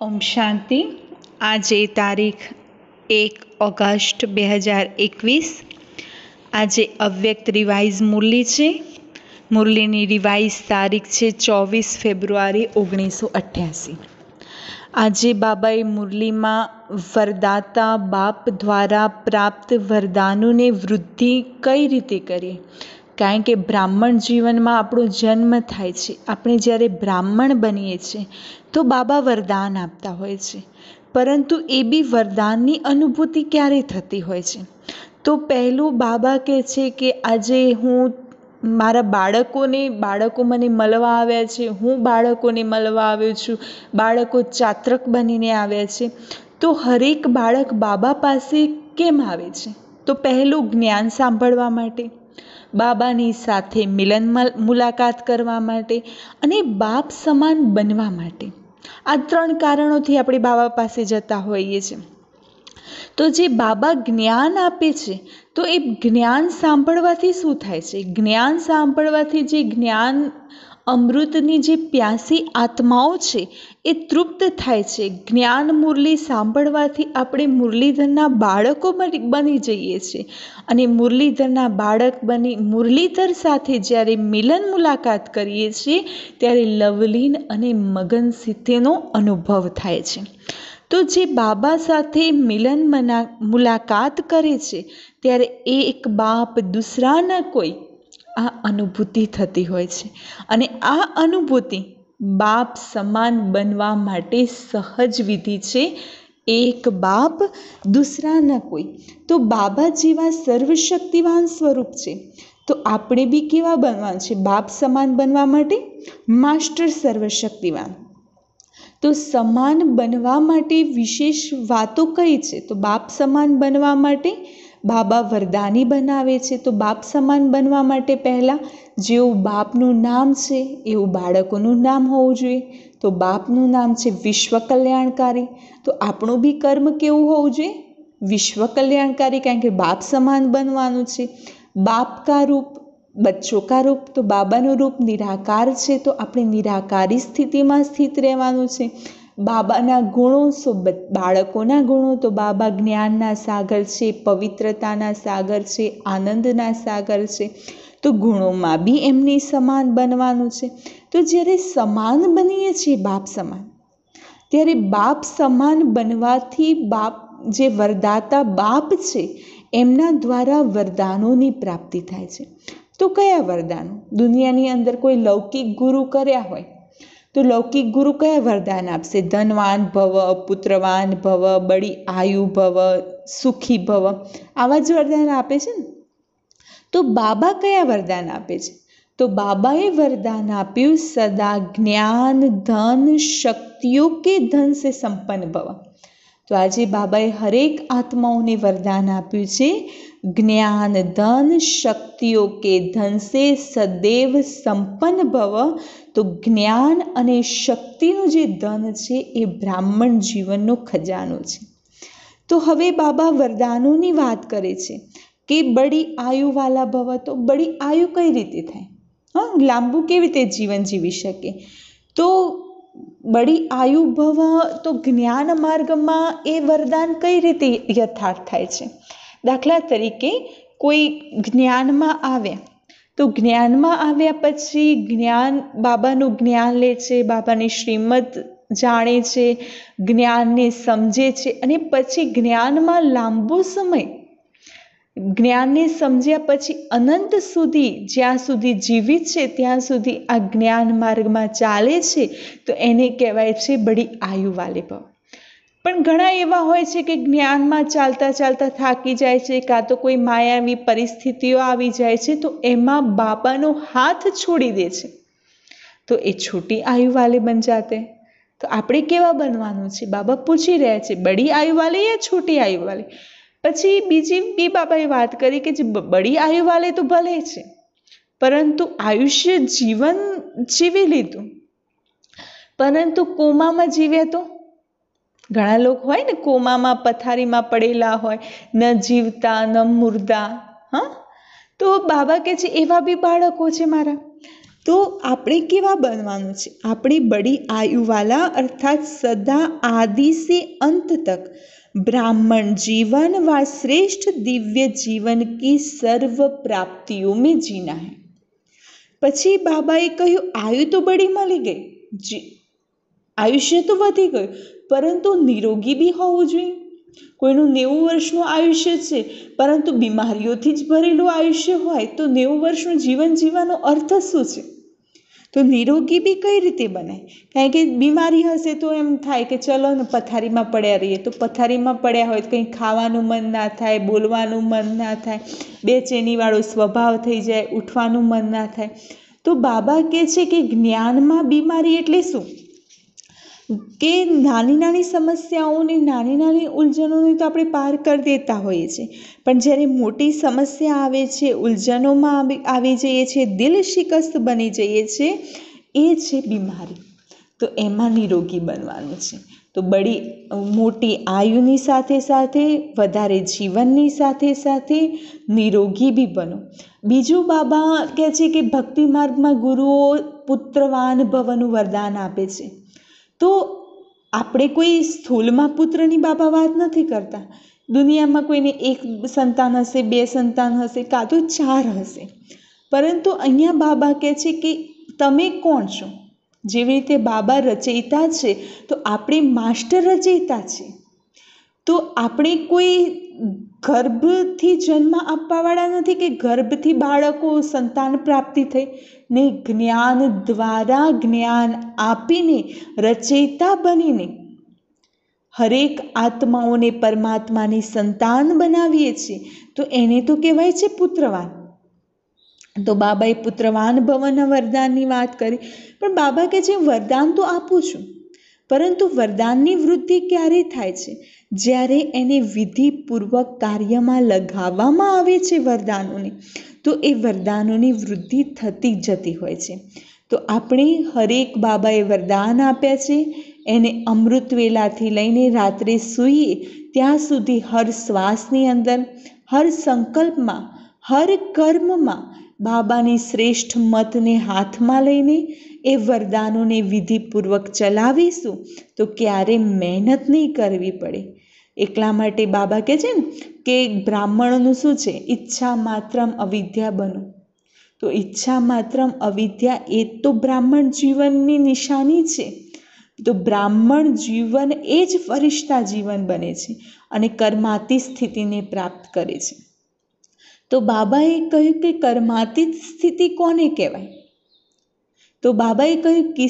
ઓમ શાંતિ. આજે તારીખ 1 ઓગસ્ટ 2021. આજે અવ્યક્ત રિવાઇઝ મુરલી છે. મુરલીની રિવાઇઝ તારીખ છે 24 ફેબ્રુઆરી 1988. આજે બાબાએ મુરલીમાં વરદાતા બાપ દ્વારા પ્રાપ્ત વરદાનોને વૃદ્ધિ કઈ રીતે કરીએ, કારણ કે બ્રાહ્મણ જીવનમાં આપણો જન્મ થાય છે. આપણે જ્યારે બ્રાહ્મણ બનીએ છીએ તો બાબા વરદાન આપતા હોય છે, પરંતુ એ બી વરદાનની અનુભૂતિ ક્યારે થતી હોય છે? તો પહેલું બાબા કહે છે કે આજે હું મારા બાળકો મને મળવા આવ્યા છે, હું બાળકોને મળવા આવ્યો છું, બાળકો ચાત્રક બનીને આવ્યા છે. તો હરેક બાળક બાબા પાસે કેમ આવે છે? તો પહેલું જ્ઞાન સાંભળવા માટે, બાબાની સાથે મિલન મુલાકાત કરવા માટે અને બાપ સમાન બનવા માટે. આ 3 કારણોથી આપણે બાબા પાસે જતા હોઈએ છીએ. તો જે બાબા જ્ઞાન આપે છે, તો એ જ્ઞાન સાંભળવાથી શું થાય છે? જ્ઞાન સાંભળવાથી જે જ્ઞાન અમૃતની જે પ્યાસી આત્માઓ છે એ તૃપ્ત થાય છે. જ્ઞાન મુરલી સાંભળવાથી આપણે મુરલીધરના બાળકો બની જઈએ છીએ અને મુરલીધરના બાળક બની મુરલીધર સાથે જ્યારે મિલન મુલાકાત કરીએ છીએ ત્યારે લવલીન અને મગન સિદ્ધિનો અનુભવ થાય છે. તો જે બાબા સાથે મિલન મુલાકાત કરે છે ત્યારે એક બાપ દૂસરાના કોઈ આ અનુભૂતિ થતી હોય છે અને આ અનુભૂતિ બાપ સમાન બનવા માટે સહજ વિધિ છે. એક બાપ દૂસરાના કોઈ. તો બાબા જેવા સર્વશક્તિવાન સ્વરૂપ છે, તો આપણે બી કેવા બનવાનું છે? બાપ સમાન બનવા માટે માસ્ટર સર્વશક્તિવાન. તો સમાન બનવા માટે વિશેષ વાતો કઈ છે? તો બાપ સમાન બનવા માટે બાબા વરદાની બનાવે છે. તો બાપ સમાન બનવા માટે પહેલાં જેવું બાપનું નામ છે એવું બાળકોનું નામ હોવું જોઈએ. તો બાપનું નામ છે વિશ્વ કલ્યાણકારી. તો આપણું બી કર્મ કેવું હોવું જોઈએ? વિશ્વ કલ્યાણકારી, કારણ કે બાપ સમાન બનવાનું છે. બાપ કા રૂપ, બચ્ચો કા રૂપ. તો બાબાનું રૂપ નિરાકાર છે, તો આપણે નિરાકારી સ્થિતિમાં સ્થિત રહેવાનું છે. બાબાના ગુણો, બાળકોના ગુણો. તો બાબા જ્ઞાનના સાગર છે, પવિત્રતાના સાગર છે, આનંદના સાગર છે. તો ગુણોમાં બી એમની સમાન બનવાનું છે. તો જ્યારે સમાન બનીએ છીએ બાપ સમાન, ત્યારે બાપ સમાન બનવાથી બાપ જે વરદાતા બાપ છે એમના દ્વારા વરદાનોની પ્રાપ્તિ થાય છે. તો કયા વરદાનો? દુનિયાની અંદર કોઈ લૌકિક ગુરુ કર્યા હોય તો લૌકિક ગુરુ કયા વરદાન આપશે? ધનવાન ભવ, પુત્રવાન ભવ, બડી આયુ ભવ, સુખી ભવ, આવા જ વરદાન આપે છે ને. તો બાબા કયા વરદાન આપે છે? તો બાબાએ વરદાન આપ્યું સદા જ્ઞાન ધન શક્તિઓ કે ધન સે સંપન્ન ભવ. તો આજે બાબાએ હરેક આત્માઓને વરદાન આપ્યું છે જ્ઞાન ધન શક્તિઓ કે ધન સે સદૈવ સંપન્ન ભવ. તો જ્ઞાન અને શક્તિનું જે ધન છે એ બ્રાહ્મણ જીવનનો ખજાનો છે. તો હવે બાબા વરદાનોની વાત કરે છે કે બડી આયુવાલા ભવ. તો બડી આયુ કઈ રીતે થાય? લાંબુ કેવી રીતે જીવન જીવી શકે? તો બડી આયુ ભવ, તો જ્ઞાન માર્ગમાં એ વરદાન કઈ રીતે યથાર્થ થાય છે? દાખલા તરીકે કોઈ જ્ઞાનમાં આવ્યા, તો જ્ઞાનમાં આવ્યા પછી બાબાનું જ્ઞાન લે છે, બાબાની શ્રીમદ જાણે છે, જ્ઞાનને સમજે છે અને પછી જ્ઞાનમાં લાંબો સમય જ્ઞાનને સમજ્યા પછી અનંત સુધી જ્યાં સુધી જીવિત છે ત્યાં સુધી આ જ્ઞાન માર્ગમાં ચાલે છે, તો એને કહેવાય છે બડી આયુ વાલે ભવ. પણ ઘણા એવા હોય છે કે જ્ઞાનમાં ચાલતા ચાલતા થાકી જાય છે, કાં તો કોઈ માયાવી પરિસ્થિતિઓ આવી જાય છે, તો એમાં બાબાનો હાથ છોડી દે છે, તો એ છોટી આયુ વાલે બન જાતે. તો આપણે કેવા બનવાનું છે? બાબા પૂછી રહ્યા છે બડી આયુ વાલે યા છોટી આયુ વાલે. પછી બીજી બાબાએ વાત કરી કે જે બડી આયુ વાલે તો ભલે છે, પરંતુ આયુષ્ય જીવન જીવી લીધું, પરંતુ કોમામાં જીવ્યા તો ઘણા લોકો હોય ને, કોમામાં પથારીમાં પડેલા હોય, ન જીવતા ન મુર્દા. તો બાબા કહે છે એવા બી બાળકો છે મારા. તો આપણે કેવા બનવાનું છે? આપણે બડી આયુવાલા અર્થાત સદા આદि से अंत तक ब्राह्मण जीवन व श्रेष्ठ दिव्य जीवन की सर्व प्राप्तियों में जीना है। પછી બાબાએ કહ્યું, આયુ તો બડી મળી ગઈ, આયુષ્ય તો વધી ગયું, પરંતુ નિરોગી બી હોવું જોઈએ. કોઈનું 90 વર્ષનું આયુષ્ય છે પરંતુ બીમારીઓથી જ ભરેલું આયુષ્ય હોય તો 90 વર્ષનું જીવન જીવવાનો અર્થ શું છે? તો નિરોગી બી કઈ રીતે બનાય? કારણ કે બીમારી હશે તો એમ થાય કે ચલો ને પથારીમાં પડ્યા રહીએ, તો પથારીમાં પડ્યા હોય તો કંઈ ખાવાનું મન ના થાય, બોલવાનું મન ના થાય, બેચેનીવાળો સ્વભાવ થઈ જાય, ઉઠવાનું મન ના થાય. તો બાબા કહે છે કે જ્ઞાનમાં બીમારી એટલે શું? કે નાની નાની સમસ્યાઓને, નાની નાની ઉલઝનોને તો આપણે પાર કરી દેતા હોઈએ છીએ, પણ જ્યારે મોટી સમસ્યા આવે છે, ઉલઝનોમાં આવી જઈએ છીએ, દિલ શિકસ્ત બની જઈએ છીએ, એ છે બીમારી. તો એમાં નિરોગી બનવાનું છે. તો બડી મોટી આયુની સાથે સાથે, વધારે જીવનની સાથે સાથે નિરોગી બી બનો. બીજું બાબા કહે છે કે ભક્તિ માર્ગમાં ગુરુઓ પુત્રવાન ભવનું વરદાન આપે છે. તો આપણે કોઈ સ્થૂલમાં પુત્રની બાબા વાત નથી કરતા. દુનિયામાં કોઈને 1 સંતાન હશે, 2 સંતાન હશે, કાં તો 4 હશે, પરંતુ અહીંયા બાબા કહે છે કે તમે કોણ છો? જેવી રીતે બાબા રચયિતા છે તો આપણે માસ્ટર રચયિતા છે. તો આપણે કોઈ ગર્ભથી જન્મ આપવાવાળા નથી કે ગર્ભથી બાળકો સંતાન પ્રાપ્તિ થઈ. ને જ્ઞાન દ્વારા, જ્ઞાન આપીને, રચયિતા બનીને હરેક આત્માઓને પરમાત્માની સંતાન બનાવીએ છીએ. તો એને તો કહેવાય છે પુત્રવાન. તો બાબાએ પુત્રવાન ભવનના વરદાનની વાત કરી, પણ બાબા કહે છે વરદાન તો આપું છું, પરંતુ વરદાનની વૃદ્ધિ ક્યારે થાય છે? જ્યારે એને વિધિપૂર્વક કાર્યમાં લગાવવામાં આવે છે વરદાનોને, તો એ વરદાનોની વૃદ્ધિ થતી જતી હોય છે. તો આપણે હરેક બાબાએ વરદાન આપ્યા છે, એને અમૃત વેલાથી લઈને રાત્રે સૂઈએ ત્યાં સુધી હર શ્વાસની અંદર, હર સંકલ્પમાં, હર કર્મમાં બાબાની શ્રેષ્ઠ મતને હાથમાં લઈને એ વરદાનોને વિધિપૂર્વક ચલાવીશું તો ક્યારે મહેનત નહીં કરવી પડે. એટલા માટે બાબા કહે છે ને કે બ્રાહ્મણોનું શું છે? ઈચ્છા માત્રમ અવિદ્યા બનો. તો ઈચ્છા માત્રમ અવિદ્યા એ તો બ્રાહ્મણ જીવનની નિશાની છે. તો બ્રાહ્મણ જીવન એ જ ફરિશ્તા જીવન બને છે અને કર્માતી સ્થિતિને પ્રાપ્ત કરે છે. તો બાબાએ કહ્યું કે કર્માતીત સ્થિતિ કોને કહેવાય? તો બાબાએ કહ્યું કે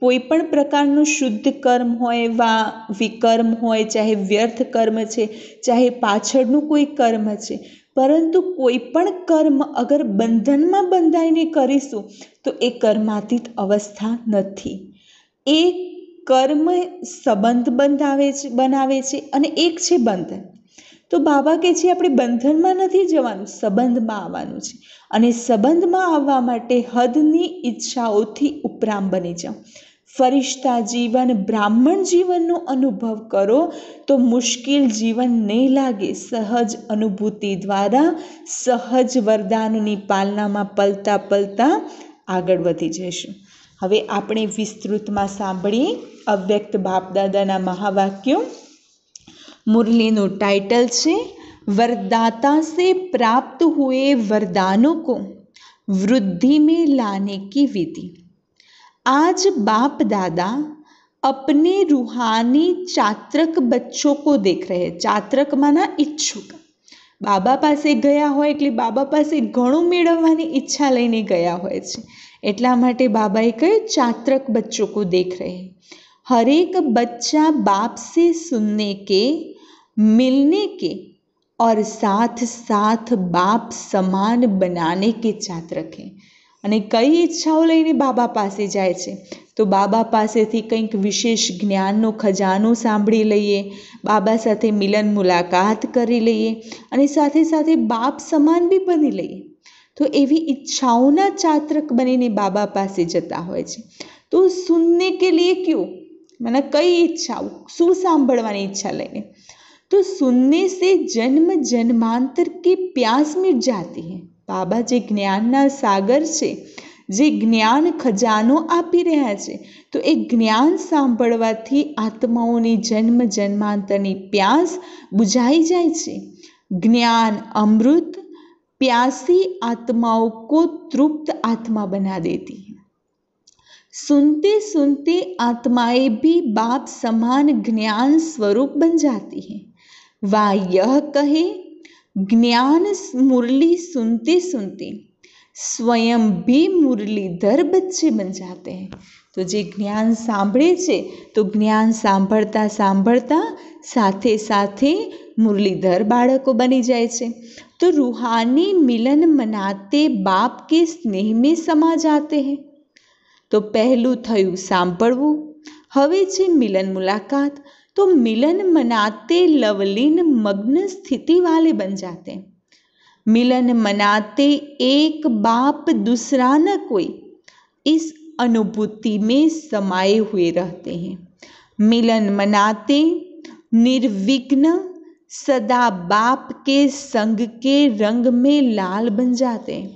કોઈ પણ પ્રકારનું શુદ્ધ કર્મ હોય વા વિકર્મ હોય, ચાહે વ્યર્થ કર્મ છે, ચાહે પાછળનું કોઈ કર્મ છે, પરંતુ કોઈ પણ કર્મ અગર બંધનમાં બંધાઈને કરીશું તો એ કર્માતીત અવસ્થા નથી. એ કર્મ સંબંધ બનાવે છે અને એક છે બંધન. તો બાબા કહે છે આપણે બંધનમાં નથી જવાનું, સંબંધમાં આવવાનું છે. અને સંબંધમાં આવવા માટે હદની ઈચ્છાઓથી ઉપરામ બની જાઓ. ફરિશ્તા જીવન, બ્રાહ્મણ જીવનનો અનુભવ કરો તો મુશ્કેલ જીવન નહીં લાગે. સહજ અનુભૂતિ દ્વારા સહજ વરદાનોની પાલનામાં પલતા પલતા આગળ વધી જઈશું. હવે આપણે વિસ્તૃતમાં સાંભળીએ અવ્યક્ત બાપદાદાના મહાવાક્યો. मुरली टाइटल છે वरदाता से प्राप्त हुए वरदानों को वृद्धि में लाने की विधि। आज बाप दादा अपने रूहानी चात्रक बच्चों को देख रहे हैं. चात्रक माना इच्छुक. બાબા પાસે ગયા હોય એટલે બાબા પાસે ઘણું મેળવવાની ઈચ્છા લઈને ગયા હોય છે, એટલા માટે બાબાએ કહ્યું चात्रक बच्चों को देख रहे हैं. हर एक बच्चा बाप से सुनने के, मिलने के और साथ साथ बाप समान बनाने के चात्रक हैं. અને કઈ ઈચ્છાઓ લઈને બાબા પાસે જાય છે? તો બાબા પાસેથી કંઈક વિશેષ જ્ઞાનનો ખજાનો સાંભળી લઈએ, બાબા સાથે મિલન મુલાકાત કરી લઈએ અને સાથે સાથે બાપ સમાન બી બની લઈએ. તો એવી ઈચ્છાઓના ચાત્રક બનીને બાબા પાસે જતા હોય છે. તો સુનને કે લીએ ક્યું, મને કઈ ઈચ્છાઓ, શું સાંભળવાની ઈચ્છા લઈને? तो सुनने से जन्म जन्मांतर की प्यास मिट जाती है. बाबा जे ज्ञानना सागर છે જે જ્ઞાન ખજાનો આપી રહ્યા છે. તો એ જ્ઞાન સાંભળવાથી આત્માઓની જન્મ જન્માંતરની પ્યાસ બુઝાઈ જાય છે. ज्ञान अमृत प्यासी आत्माओं को तृप्त आत्मा बना देती है. सुनते सुनते आत्माएं भी बाप समान ज्ञान स्वरूप बन जाती हैं. वह यह कहे, ज्ञान मुरली सुनते सुनते स्वयं भी मुरलीधर बच्चे बन जाते हैं. तो जे ज्ञान सांभळे छे तो ज्ञान सांभळता सांभळता સાથે સાથે मुरलीधर बाळको बनी जाए छे. तो रूहानी मिलन मनाते बाप के स्नेह में समा जाते हैं. तो पहलू थयुं सांभळवुं, हवे छे मिलन मुलाकात. तो मिलन मनाते लवलीन मग्न स्थिति वाले बन जाते हैं. मिलन मनाते एक बाप दूसरा न कोई, इस अनुभूति में समाये हुए रहते हैं. मिलन मनाते निर्विघ्न सदा बाप के संग के रंग में लाल बन जाते हैं.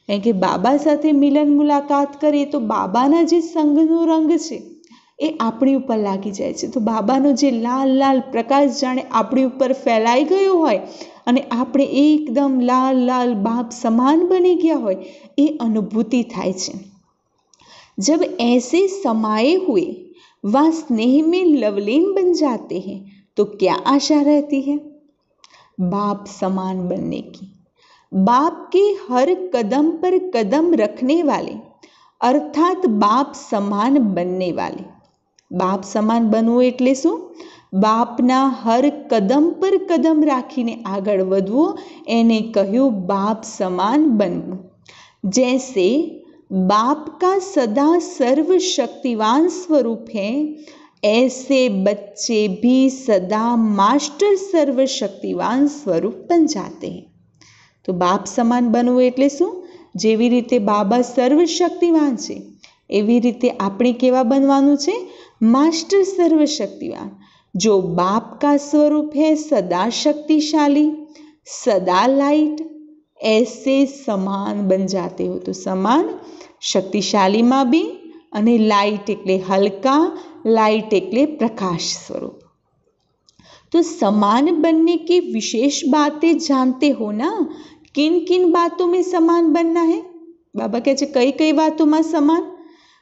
કારણ કે બાબા સાથે મિલન મુલાકાત કરીએ તો બાબાના જે સંગનો રંગ છે એ આપણી ઉપર લાગી જાય છે. તો બાબાનો જે લાલ લાલ પ્રકાશ જાણે આપણી ઉપર ફેલાઈ ગયો હોય અને આપણે એકદમ લાલ લાલ બાપ સમાન બની ગયા હોય એ અનુભૂતિ થાય છે. जब ऐसे समाये हुए वह स्नेह में लवलीन बन जाते हैं तो क्या आशा रहती है? बाप समान बनने की. बाप के हर कदम पर कदम रखने वाले अर्थात बाप समान बनने वाले. बाप समान बनવું એટલે શું? બાપના હર કદમ પર કદમ રાખીને આગળ વધવું એને કહ્યું બાપ સમાન બનવું. जैसे बाप का सदा सर्वशक्तिवान स्वरूप है, ऐसे बच्चे भी सदा मास्टर सर्वशक्तिवान स्वरूप बन जाते हैं. तो बाप समान बनવું એટલે શું? જેવી રીતે બાબા સર્વશક્તિવાન છે એવી રીતે આપણે કેવા બનવાનું છે? मास्टर सर्वशक्तिवान. जो बाप का स्वरूप है सदा शक्तिशाली, सदा लाइट, ऐसे समान बन जाते हो. तो समान शक्तिशालीમાં બી અને લાઇટ એટલે હલકા, लाइट એટલે प्रकाश स्वरूप. तो समान बनने की विशेष बातें जानते हो ना? किन किन बातों में समान बनना है? बाबा कहते कई कई बातों में समान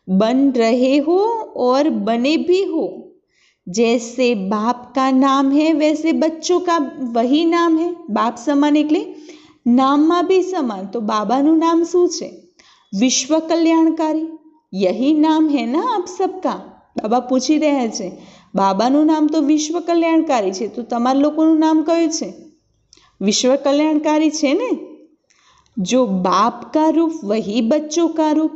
बन रहे हो और बने भी हो. जैसे बाप का नाम है वैसे बच्चों का वही नाम है. बाप समान એટલે નામમાં भी समान. तो बाबाનું नाम શું છે? विश्व कल्याणकारी. यही नाम है ना आप सबका? बाबा पूछी રહ્યા છે. બાબાનું નામ તો વિશ્વ કલ્યાણકારી છે, તો તમારા લોકોનું નામ કયું છે? વિશ્વ કલ્યાણકારી છે ને? जो बाप का रूप वही बच्चों का रूप,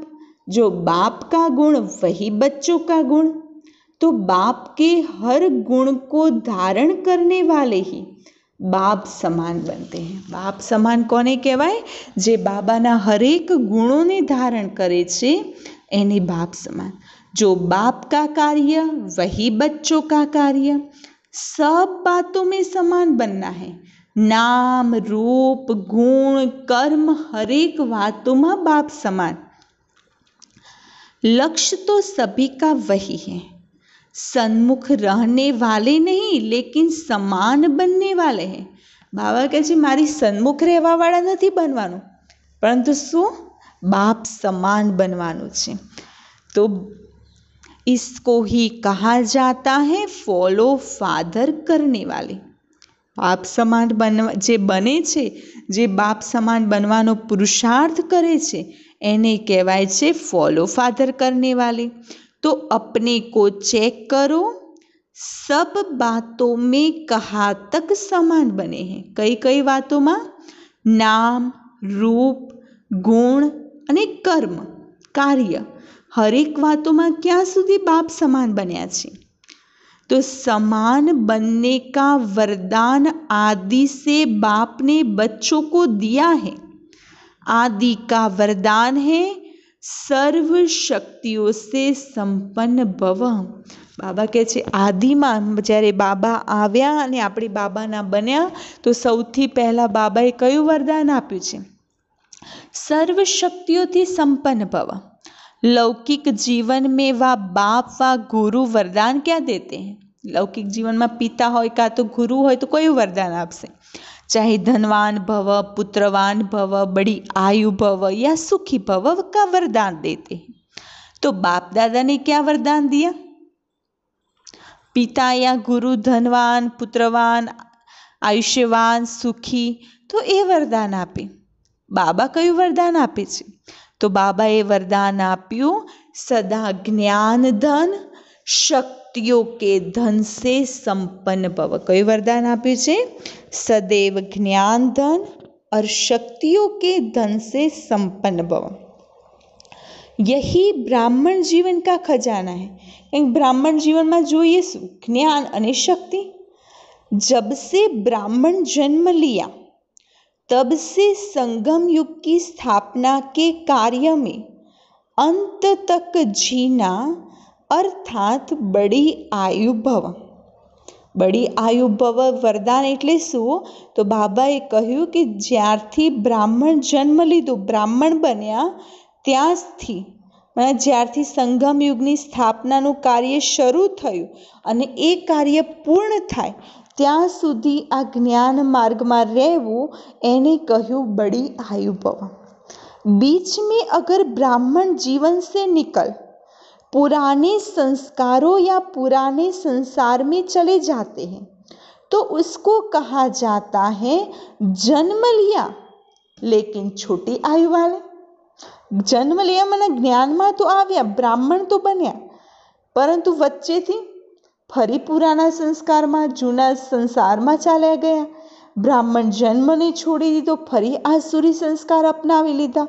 जो बाप का गुण वही बच्चों का गुण. तो बाप के हर गुण को धारण करने वाले ही बाप समान बनते हैं. बाप समान कोने कहेवाय? जे बाबाना हरेक गुणोने धारण करे छे एने बाप समान. जो बाप का कार्य वही बच्चों का कार्य. सब बातों में समान बनना है. नाम, रूप, गुण, कर्म, हरेक बातों में बाप समान. लक्ष्य तो सभी का वही है. सन्मुख रहने वाले नहीं लेकिन समान बनने वाले हैं. बाबा કહે છે મારી સન્મુખ રહેવાવાળા નથી બનવાનું, પરંતુ શું? બાપ સમાન બનવાનું છે. તો इसको ही कहा जाता है फॉलो फादर करने वाले. बाप समान बनवा जे बने छे, जे बाप समान बनवानो पुरुषार्थ करे छे एने कहेवाय छे फॉलो फादर करने वाले. तो अपने को चेक करो, सब बातों में कहाँ तक समान बने हैं? कई कई बातों में? नाम, रूप, गुण अने कर्म, कार्य, हरेक बातों में क्या सुधी बाप समान बन्या छे? तो समान बनने का वरदान आदि से बाप ने बच्चों को दिया है. आदि का वरदान है सर्व शक्तिओं से संपन्न भव. बाबा કહે છે આદિમાં જ્યારે બાબા આવ્યા અને આપણે બાબાના બન્યા તો સૌથી પહેલાં બાબાએ કયું વરદાન આપ્યું છે? सर्व शक्तियों संपन्न भव। लौकिक जीवन में वा बाप वा गुरु वरदान क्या देते हैं? लौकिक जीवन में पिता हो का तो गुरु हो तो कोई वरदान आपसे, चाहे धनवान भव, पुत्रवान भव, बड़ी आयु भव या सुखी भव का वरदान देते हैं। तो बाप दादा ने क्या वरदान दिया? पिता या गुरु धनवान, पुत्रवान, आयुष्यवान, सुखी, तो એ વરદાન આપે। બાબા કયું વરદાન આપે છે? તો બાબાએ વરદાન આપ્યું સદા જ્ઞાન ધન शक्तियों के धन से संपन्न भव। कયું वरदान આપ્યું છે? सदैव ज्ञान धन और शक्तियों के धन से संपन्न भव। यही ब्राह्मण जीवन का खजाना है। ब्राह्मण जीवन में જોઈએ શું? જ્ઞાન અને શક્તિ। जब से ब्राह्मण जन्म लिया तब से संगम युग की स्थापना के कार्य में अंत तक जीना अर्थात बड़ी आयु भव। बड़ी आयु भव वरदान એટલે શું? તો બાબાએ કહ્યું કે જ્યારથી બ્રાહ્મણ જન્મ લીધો, બ્રાહ્મણ બન્યા ત્યારથી જ્યારથી સંગમ યુગની સ્થાપનાનું કાર્ય શરૂ થયું અને એ કાર્ય પૂર્ણ થાય ત્યાં સુધી આ જ્ઞાન માર્ગમાં રહેવું એને કહ્યું બड़ी आयु भव। बीच में अगर ब्राह्मण जीवन से निकल पुराने संस्कारों या पुराने संसार में चले जाते हैं तो उसको कहा जाता है जन्म लिया लेकिन छोटी आयु वाले। जन्म लिया મને જ્ઞાનમાં તો આવ્યા, બ્રાહ્મણ તો બન્યા, પરંતુ વચ્ચેથી ફરી પુરાના સંસ્કારમાં, જૂના સંસારમાં ચાલ્યા ગયા। બ્રાહ્મણ જન્મને છોડી દીધો, ફરી આસુરી સંસ્કાર અપનાવી લીધા,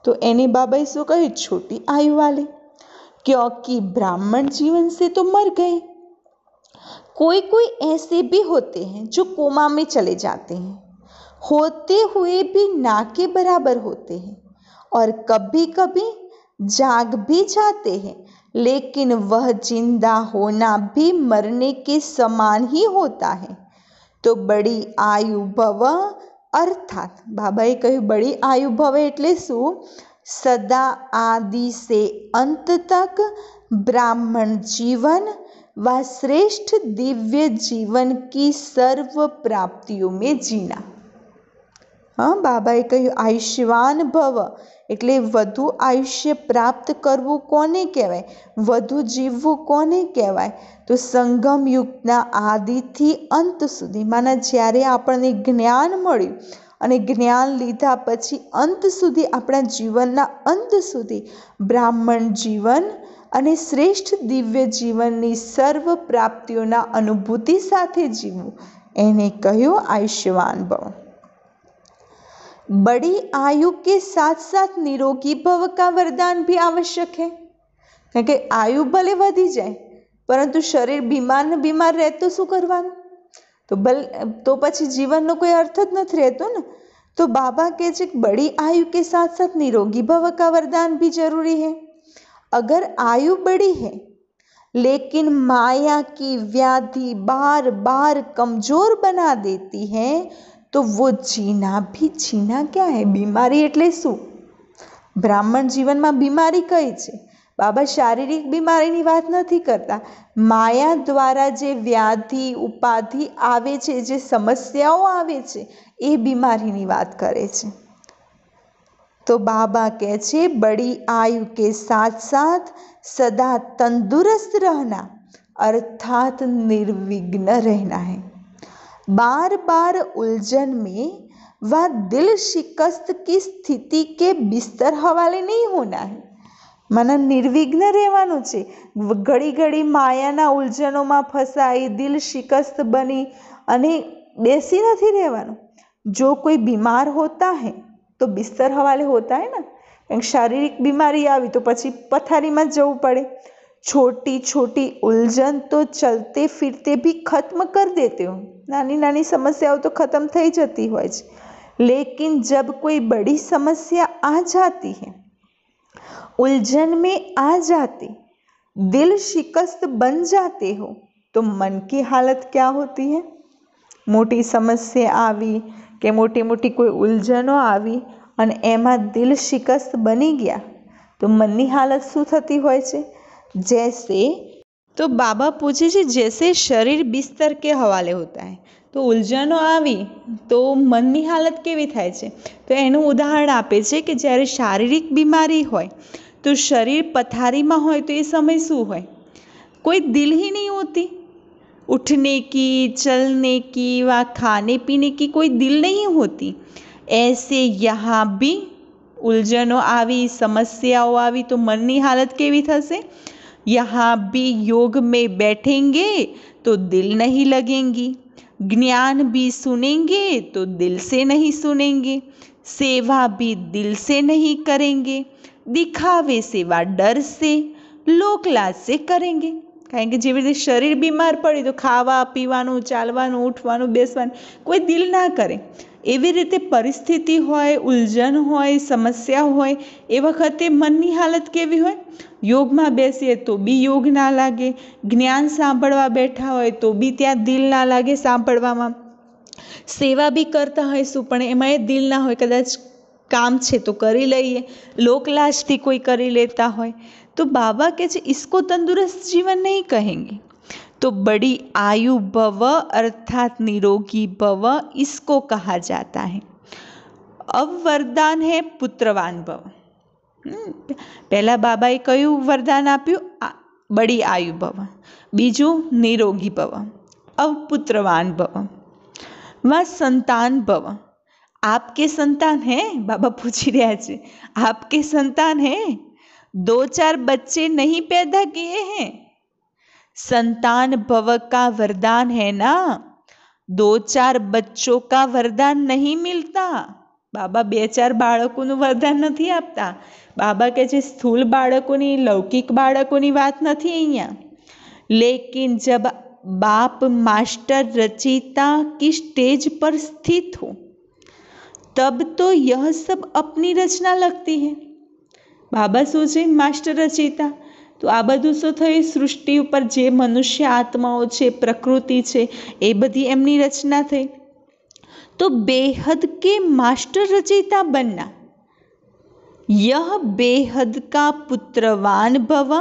તો એને બાબાએ શું કહ્યું? छोटी आयु वाले। क्योंकि ब्राह्मण जीवन से तो मर गए। कोई कोई ऐसे भी होते हैं जो कोमा में चले जाते हैं, होते हुए भी ना के बराबर होते हैं और कभी कभी जाग भी जाते हैं, लेकिन वह जिंदा होना भी मरने के समान ही होता है। तो बड़ी आयु भव अर्थात बाबाए कह્યું बड़ी आयु भव એટલે શું? सदा आदि से अंत तक ब्राह्मण जीवन व श्रेष्ठ दिव्य जीवन की सर्व प्राप्तियों में जीना। हाँ, बाबाए કહ્યું आयुष्यवान भव એટલે વધુ આયુષ્ય પ્રાપ્ત કરવું કોને કહેવાય? વધુ જીવવું કોને કહેવાય? તો સંગમ યુગના આદિથી અંત સુધી, માના જ્યારે આપણને જ્ઞાન મળ્યું અને જ્ઞાન લીધા પછી અંત સુધી, આપણા જીવનના અંત સુધી બ્રાહ્મણ જીવન અને શ્રેષ્ઠ દિવ્ય જીવનની સર્વ પ્રાપ્તિઓના અનુભૂતિ સાથે જીવવું એને કહ્યું આયુષ્યવાન ભવ। बड़ी आयु के साथ साथ निरोगी भव का वरदान भी आवश्यक है। क्योंकि आयु भले वधी जाए परंतु शरीर बीमार ने बीमार रहे तो शू करवानुं? तो पछी जीवन कोई अर्थ ज नथी रहतो ने। तो बाबा कहे छे कि बड़ी आयु के साथ साथ निरोगी भव का वरदान भी जरूरी है। अगर आयु बड़ी है लेकिन माया की व्याधि बार बार कमजोर बना देती है तो वो जीना भी जीना क्या है? बीमारी એટલે શું? બ્રાહ્મણ જીવનમાં બીમારી કઈ છે? બાબા શારીરિક બીમારીની વાત નથી કરતા, માયા દ્વારા જે વ્યાધિ ઉપાધિ આવે છે, જે સમસ્યાઓ આવે છે, એ બીમારીની વાત કરે છે। તો બાબા કહે છે बड़ी आयु के साथ साथ सदा तंदुरुस्त रहना अर्थात निर्विघ्न रहना है। बार बार उलझन में व दिल शिकस्त की स्थिति के बिस्तर हवाले नहीं होना है। माना निर्विघ्न રહેવાનું છે। ઘડી ઘડી માયાના ઉલઝનોમાં ફસાઈ દિલ શિકસ્ત બની અને બેસી નથી રહેવાનું। जो कोई बीमार होता है तो बिस्तर हवाले होता है ना। शारीरिक बीमारी आई तो पछी पथारी में जવું પડે। छोटी छोटी उलझन तो चलते फिरते भी खत्म कर देते हो। नानी नानी समस्याओं तो खत्म थई जती होय छे, लेकिन जब कोई बड़ी समस्या आ जाती है, उलझन में आ जाती, दिल शिकस्त बन जाते हो, तो मन की हालत क्या होती है? मोटी समस्या आवी के मोटी मोटी कोई उलझनों आवी અને એમાં દિલ શિકસ્ત બની ગયા તો મનની હાલત શું થતી હોય છે? जैसे तो बाबा पूछे છે जैसे शरीर बिस्तर के हवाले होता है, તો ઉલઝનો આવી તો મનની હાલત કેવી થાય છે? તો એનું ઉદાહરણ આપે છે કે જ્યારે શારીરિક બીમારી હોય તો શરીર પથારીમાં હોય તો એ સમય શું હોય? कोई दिल ही नहीं होती, उठने की, चलने की व खाने पीने की कोई दिल नहीं होती। ऐसे यहाँ भी उलझनों आवी, समस्याओं आवी तो मननी हालत केवी थशे? यहाँ भी योग में बैठेंगे तो दिल नहीं लगेंगी, ज्ञान भी सुनेंगे तो दिल से नहीं सुनेंगे, सेवा भी दिल से नहीं करेंगे, दिखावे सेवा डर से, લોકલાજ સે કરેંગે। કારણ કે જેવી રીતે શરીર બીમાર પડે તો ખાવા પીવાનું, ચાલવાનું, ઉઠવાનું, બેસવાનું કોઈ દિલ ના કરે, એવી રીતે પરિસ્થિતિ હોય, ઉલઝન હોય, સમસ્યા હોય એ વખતે મનની હાલત કેવી હોય? યોગમાં બેસીએ તો બી યોગ ના લાગે, જ્ઞાન સાંભળવા બેઠા હોય તો બી ત્યાં દિલ ના લાગે સાંભળવામાં, સેવા બી કરતા હોઈશું પણ એમાં એ દિલ ના હોય, કદાચ કામ છે તો કરી લઈએ, લોકલાજથી कोई કરી લેતા હોય। तो बाबा कहते इसको तंदुरुस्त जीवन नहीं कहेंगे, तो बड़ी आयु भव अर्थात निरोगी भव इसको कहा जाता है। अब वरदान है पुत्रवान भव। पहला बाबा कयु वरदान आप्यु? बड़ी आयु भव, बीजू निरोगी भव, अब पुत्रवान भव व संतान भव। आपके संतान हैं? बाबा पूछी रहा है, आपके संतान हैं? 2-4 बच्चे नहीं पैदा किए हैं? संतान भव का वरदान है ना, 2-4 बच्चों का वरदान नहीं मिलता। बाबा 2-4 बाळकोનું વરદાન નથી આપતા। બાબા કહે છે સ્થૂલ બાળકોની, લૌકિક બાળકોની વાત નથી અહીંયા। लेकिन जब बाप मास्टर रचयिता की स्टेज पर स्थित हो तब तो यह सब अपनी रचना लगती है। बाबा શું છે? માસ્ટર રચયિતા। તો આ બધું શું થયું? સૃષ્ટિ ઉપર જે મનુષ્ય આત્માઓ છે, પ્રકૃતિ છે, એ બધી એમની રચના થઈ। तो बेहद के मास्टर रचयिता बनना, यह बेहद का पुत्रवान भव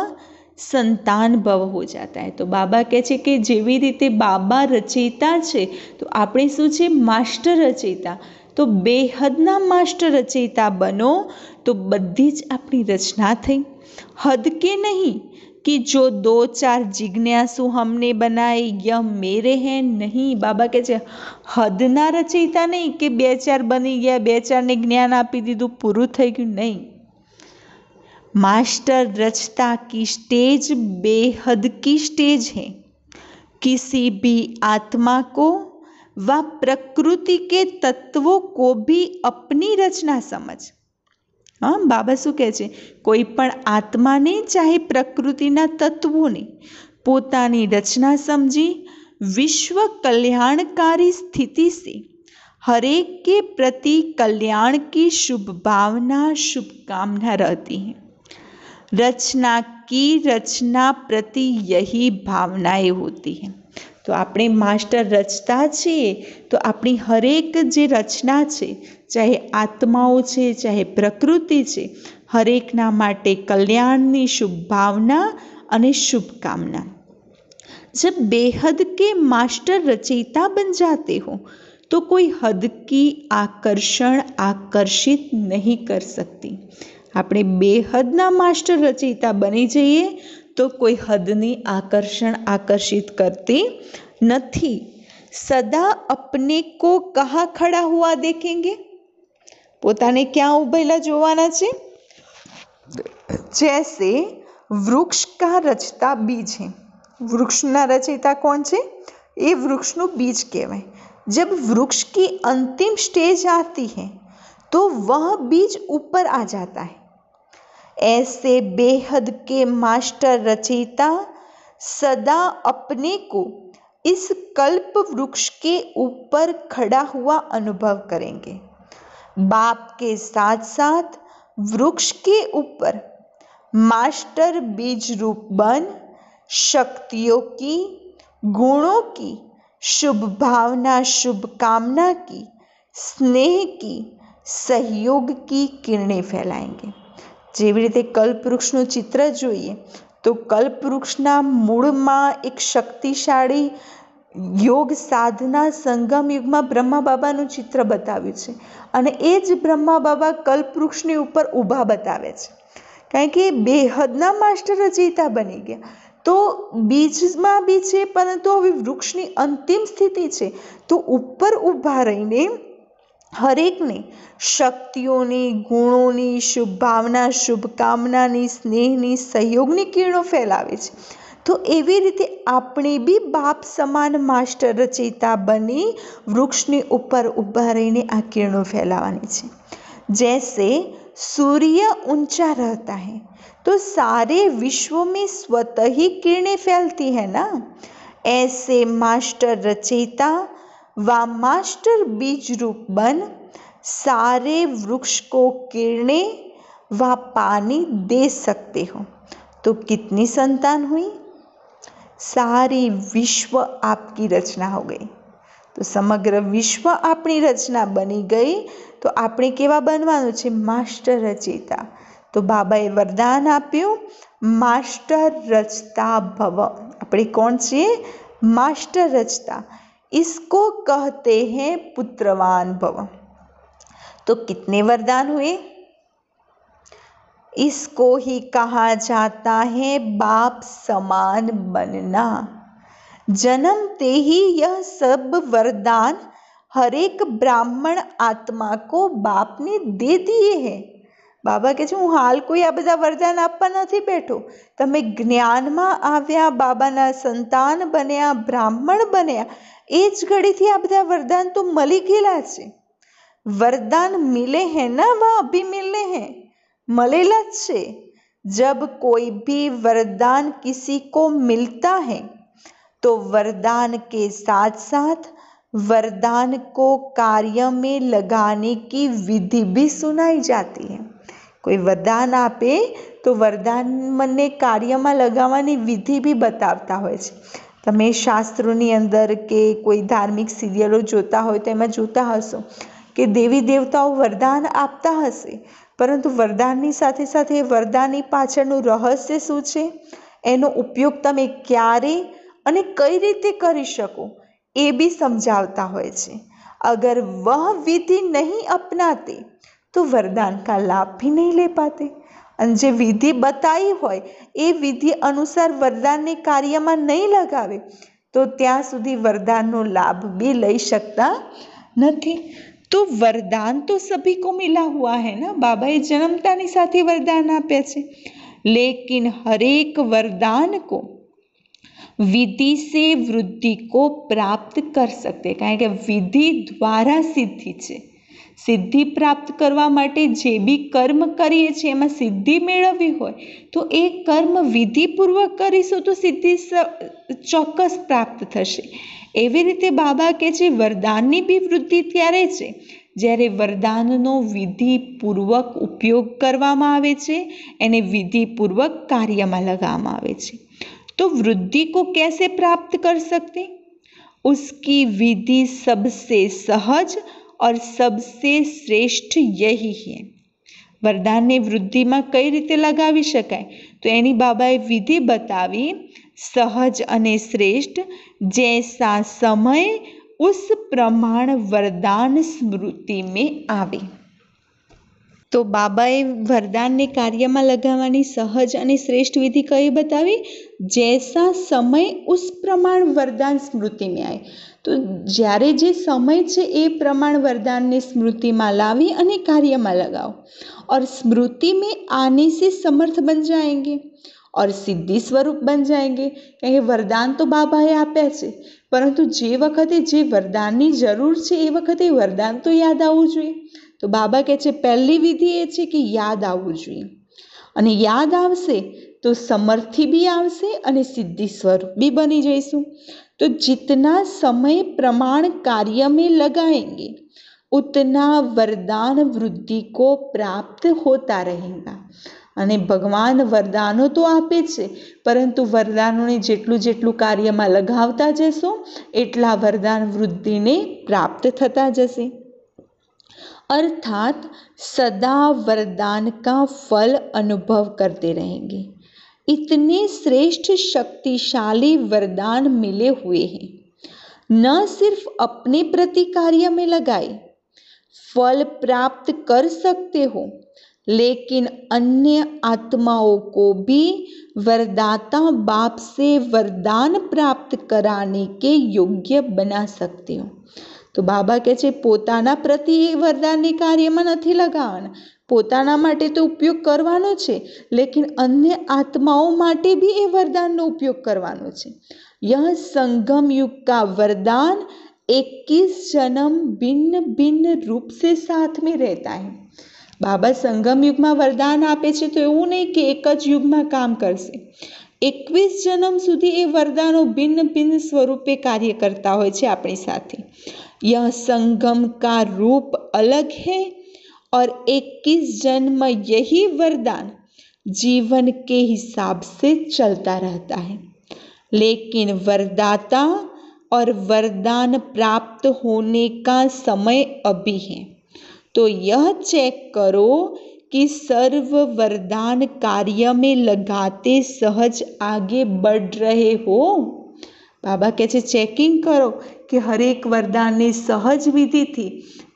संतान भव हो जाता है। तो बाबा कहे છે કે જેવી રીતે બાબા રચયિતા છે તો આપણે શું છે? માસ્ટર રચયિતા। तो बेहदना मास्टर रचयिता बनो तो बधी ज अपनी रचना थई। हद के नहीं कि जो 2-4 जिज्ञासु हमने बनाए यह मेरे हैं, नहीं। बाबा कहे हदना रचयिता नहीं कि 2-4 बनी गया, 2-4 ने ज्ञान आपी दीधुं, पूरुं थई गयुं, नहीं। मास्टर रचता की स्टेज बेहद की स्टेज है। किसी भी आत्मा को व प्रकृति के तत्वों को भी अपनी रचना समझ। हाँ, बाबा शू कहे छे? कोई पण आत्मा ने चाहे प्रकृतिना तत्वों ने पोतानी रचना समझी विश्व कल्याणकारी स्थिति से हरेक के प्रति कल्याण की शुभ भावना, शुभकामना रहती है। रचना की रचना प्रति यही भावनाएं होती हैं। तो આપણે માસ્ટર રચતા છીએ તો આપણી હરેક જે રચના છે, ચાહે આત્માઓ છે, ચાહે પ્રકૃતિ છે, હરેકના માટે કલ્યાણની શુભ ભાવના અને શુભકામના। जब बेहद के मास्टर रचयिता बन जाते हो तो कोई हद की आकर्षण आकर्षित नहीं कर सकती। આપણે બેહદના માસ્ટર રચયિતા બની જઈએ तो कोई हदनी आकर्षण आकर्षित करती नहीं। सदा अपने को कहाँ खड़ा हुआ देखेंगे? पोताने क्या उभेला जोवाना छे? जैसे वृक्ष का रचता बीज है। वृक्षना रचयिता कौन छे? ये वृक्षनु बीज कहवाय। जब वृक्ष की अंतिम स्टेज आती है तो वह बीज ऊपर आ जाता है। ऐसे बेहद के मास्टर रचयिता सदा अपने को इस कल्प वृक्ष के ऊपर खड़ा हुआ अनुभव करेंगे। बाप के साथ साथ वृक्ष के ऊपर मास्टर बीज रूप बन शक्तियों की, गुणों की, शुभ भावना, शुभ कामना की, स्नेह की, सहयोग की किरणें फैलाएंगे। જેવી રીતે કલ્પવૃક્ષનું ચિત્ર જોઈએ તો કલ્પવૃક્ષના મૂળમાં એક શક્તિશાળી યોગ સાધના સંગમ યુગમાં બ્રહ્મા બાબાનું ચિત્ર બતાવ્યું છે અને એ જ બ્રહ્મા બાબા કલ્પવૃક્ષની ઉપર ઊભા બતાવે છે, કારણ કે બેહદના માસ્ટર રચયિતા બની ગયા. તો બીજમાં બી છે, પરંતુ હવે વૃક્ષની અંતિમ સ્થિતિ છે, તો ઉપર ઊભા રહીને હરેકને શક્તિઓની, ગુણોની, શુભ ભાવના, શુભકામનાની, સ્નેહની, સહયોગની કિરણો ફેલાવે છે. તો એવી રીતે આપણે બી બાપ સમાન માસ્ટર રચયિતા બની વૃક્ષની ઉપર ઊભા રહીને આ કિરણો ફેલાવાની છે. जैसे सूर्य ऊंचा रहता है तो सारे विश्व में स्वतः ही किरणें फैलती है ना, ऐसे मास्टर रचयिता व मास्टर बीज रूप बन सारे वृक्ष को किरणें व पानी दे सकते हो. तो कितनी संतान हुई? सारी विश्व आपकी रचना हो गई. तो समग्र विश्व આપણી રચના બની ગઈ. તો આપણે કેવા બનવાનું છે? માસ્ટર રચયિતા. તો બાબાએ વરદાન આપ્યું, માસ્ટર રચતા ભવ. આપણે કોણ છીએ? માસ્ટર રચતા. इसको कहते हैं पुत्रवान भव. तो कितने वरदान हुए? इसको ही कहा जाता है बाप समान बनना. जन्मते ही यह सब वरदान हर एक ब्राह्मण आत्मा को बाप ने दे दिए हैं. બાબા કહે છે, હું હાલ કોઈ આ બધા વરદાન આપવા નથી બેઠો. તમે જ્ઞાનમાં આવ્યા, બાબાના સંતાન બન્યા, બ્રાહ્મણ બન્યા, એ જ ઘડીથી આ બધા વરદાન તો મળી ગયેલા છે. वरदान मिले हैं ना, वह अभी मिलने हैं, मलेला छे. जब कोई भी वरदान किसी को मिलता है तो वरदान के साथ साथ वरदान को कार्य में लगाने की विधि भी सुनाई जाती है. कोई वरदान आपे तो वरदान મને કાર્યમાં લગાવવાની વિધિ બી બતાવતા હોય છે. તમે શાસ્ત્રોની અંદર કે કોઈ ધાર્મિક સિરિયલો જોતા હોય તો એમાં જોતા હશો કે દેવી દેવતાઓ વરદાન આપતા હશે, પરંતુ વરદાનની સાથે સાથે વરદાનની પાછળનું રહસ્ય શું છે, એનો ઉપયોગ તમે ક્યારે અને કઈ રીતે કરી શકો એ બી સમજાવતા હોય છે. अगर वह विधि नहीं अपनाते तो वरदान का लाभ भी नहीं ले पाते. અને જે વિધિ બતાવી હોય એ વિધિ અનુસાર વરદાનને કાર્યમાં નહીં લગાવે તો ત્યાં સુધી વરદાનનો લાભ બી લઈ શકતા નથી. तो वरदान तो सभी को मिला हुआ है ना, बाबाए जन्मतानी साथे वरदान आप्या छे, लेकिन हरेक वरदान को विधि से वृद्धि को प्राप्त कर सकते, कारण के विधि द्वारा सिद्धि छे. सिद्धि प्राप्त करवा माटे जे बी कर्म करीए छे एमां सिद्धि मेळववी होय तो ए कर्म विधिपूर्वक करीशुं तो सिद्धि ચોક્કસ प्राप्त थशे. एवी रीते बाबा कहे छे वरदाननी बी वृद्धि त्यारे छे જ્યારે વરદાનનો વિધિપૂર્વક ઉપયોગ કરવામાં આવે છે, એને વિધિપૂર્વક કાર્યમાં લગાવવામાં આવે છે. तो वृद्धि को कैसे प्राप्त कर सकते? उसकी विधि सबसे सहज और सबसे श्रेष्ठ यही है. वरदानने वृद्धिમાં કઈ રીતે લગાવી શકાય? તો એની બાબાએ વિધિ બતાવી, सहज અને શ્રેષ્ઠ, जैसा समय उस प्रमाण वरदान स्मृति में आवे. तो बाबाए वरदानने कार्यમાં લગાવવાની સહજ અને શ્રેષ્ઠ વિધિ કઈ બતાવી? जैसा समय उस प्रमाण वरदान स्मृति में आए. तो જ્યારે જે સમય છે એ પ્રમાણ વરદાનને સ્મૃતિમાં લાવી અને કાર્યમાં लगाओ और स्मृति में आने से समर्थ बन जाएंगे और सिद्धि स्वरूप बन जाएंगे. कहें वरदान तो बाबाए आप्या छे, परंतु जे वखते जे वरदाननी जरूर छे ए वखते वरदान तो याद आवવું જોઈએ. तो बाबा कहे छे पहली विधि ए छे कि याद आवવું જોઈએ, અને યાદ આવશે तो समर्थी भी आवशे અને सिद्धि स्वरूप भी बनी जईशुं. तो जितना समय प्रमाण कार्य में लगाएंगे उतना वरदान वृद्धि को प्राप्त होता रहेगा. અને ભગવાન વરદાનો તો આપે છે, પરંતુ વરદાનોને જેટલું જેટલું કાર્યમાં લગાવતા જશો એટલા વરદાન વૃદ્ધિને પ્રાપ્ત થતા જશે. अर्थात सदा वरदान का फल अनुभव करते रहेंगे। इतने श्रेष्ठ शक्तिशाली वरदान मिले हुए हैं, न सिर्फ अपने प्रति कार्य में लगाए फल प्राप्त कर सकते हो, लेकिन अन्य आत्माओं को भी वरदाता बाप से वरदान प्राप्त कराने के योग्य बना सकते हो। तो बाबा કહે છે પોતાના પ્રતિ એ વરદાનને કાર્યમાં નથી લગાવવાના, પોતાના માટે તો ઉપયોગ કરવાનો છે, लेकिन अन्य आत्माओं માટે भी એ વરદાનનો ઉપયોગ કરવાનો છે। यह संगम युग का वरदान 21 जन्म भिन्न भिन्न रूप से साथ में रहता है। बाबा संगम युग में वरदान आपे छे तो एवुं नहीं कि एक ज युग में काम करशे, 21 जन्म सुधी ए वरदानों भिन्न भिन्न स्वरूपे कार्य करता होय छे आपणी साथे। यह संगम का रूप अलग है और 21 जन्म यही वरदान जीवन के हिसाब से चलता रहता है, लेकिन वरदाता और वरदान प्राप्त होने का समय अभी है। तो यह चेक करो कि सर्व वरदान कार्य में लगाते सहज आगे बढ़ रहे हो। बाबा કહે છે ચેકિંગ કરો કે હરેક વરદાનને સહજ વિધિથી